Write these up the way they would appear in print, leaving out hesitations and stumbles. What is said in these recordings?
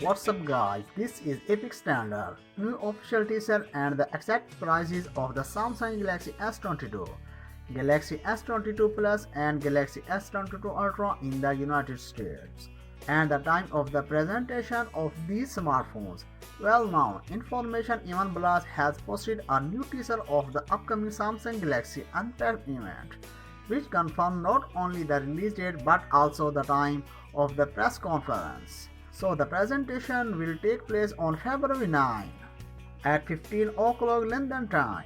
What's up guys, this is Epic Standard, new official teaser and the exact prices of the Samsung Galaxy S22, Galaxy S22 Plus and Galaxy S22 Ultra in the United States, and the time of the presentation of these smartphones. Well-known information Evan Blass has posted a new teaser of the upcoming Samsung Galaxy Unpacked event, which confirmed not only the release date but also the time of the press conference. So the presentation will take place on February 9 at 15 o'clock London time.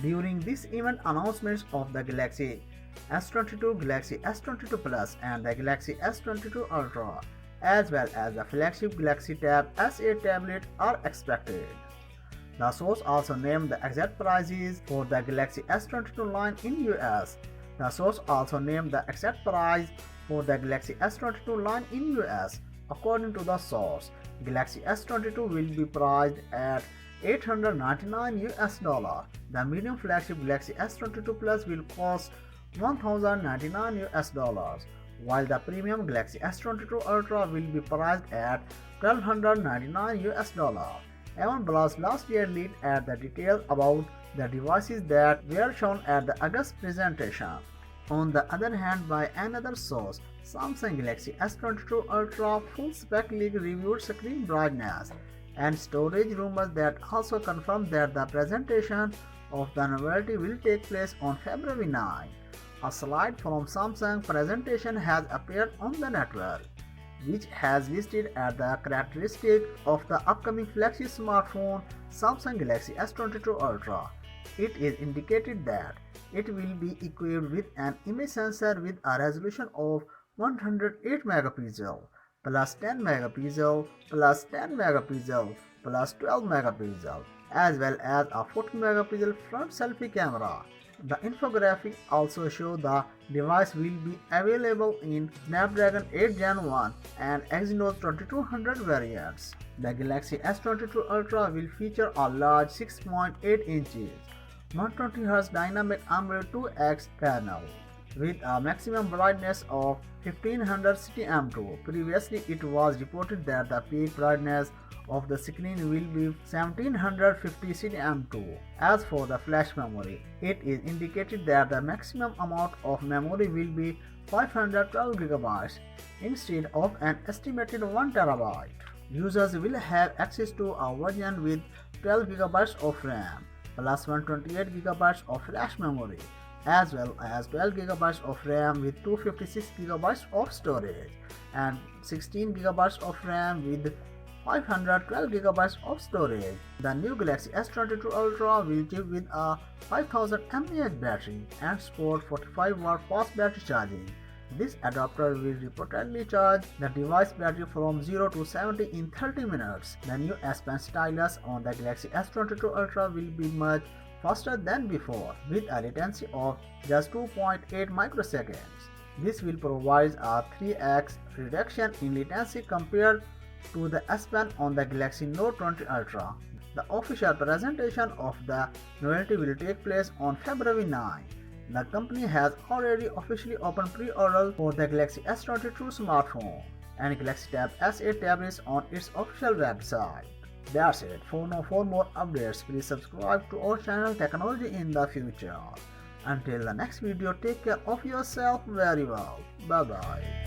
During this event, announcements of the Galaxy S22, Galaxy S22 Plus and the Galaxy S22 Ultra, as well as the flagship Galaxy Tab S8 tablet are expected. The source also named the exact prices for the Galaxy S22 line in US. The source also named the exact price for the Galaxy S22 line in US. According to the source, Galaxy S22 will be priced at $899. The medium flagship Galaxy S22 Plus will cost $1,099, while the premium Galaxy S22 Ultra will be priced at $1,299. Evan Blass last year leaked at the details about the devices that were shown at the August presentation. On the other hand, by another source, Samsung Galaxy S22 Ultra full-spec leak reviewed screen brightness and storage rumors that also confirmed that the presentation of the novelty will take place on February 9. A slide from Samsung presentation has appeared on the network, which has listed as the characteristic of the upcoming flagship smartphone Samsung Galaxy S22 Ultra. It is indicated that it will be equipped with an image sensor with a resolution of 108 megapixel, plus 10 megapixel, plus 10 megapixel, plus 12 megapixel, as well as a 40 megapixel front selfie camera. The infographic also shows the device will be available in Snapdragon 8 Gen 1 and Exynos 2200 variants. The Galaxy S22 Ultra will feature a large 6.8 inches 120Hz dynamic AMOLED 2X panel with a maximum brightness of 1500 cm2. Previously, it was reported that the peak brightness of the screen will be 1750 cm2. As for the flash memory, it is indicated that the maximum amount of memory will be 512 GB instead of an estimated 1 TB. Users will have access to a version with 12 GB of RAM, plus 128 GB of flash memory, as well as 12 GB of RAM with 256 GB of storage and 16 GB of RAM with 512 GB of storage. The new Galaxy S22 Ultra will chip with a 5000 mAh battery and support 45W fast battery charging. This adapter will reportedly charge the device battery from 0 to 70 in 30 minutes. The new S Pen stylus on the Galaxy S22 Ultra will be much faster than before, with a latency of just 2.8 microseconds. This will provide a 3x reduction in latency compared to the S Pen on the Galaxy Note 20 Ultra. The official presentation of the novelty will take place on February 9. The company has already officially opened pre-orders for the Galaxy S22 smartphone and Galaxy Tab S8 tablets on its official website. That's it. For more updates, please subscribe to our channel Technology in the Future. Until the next video, take care of yourself very well. Bye bye.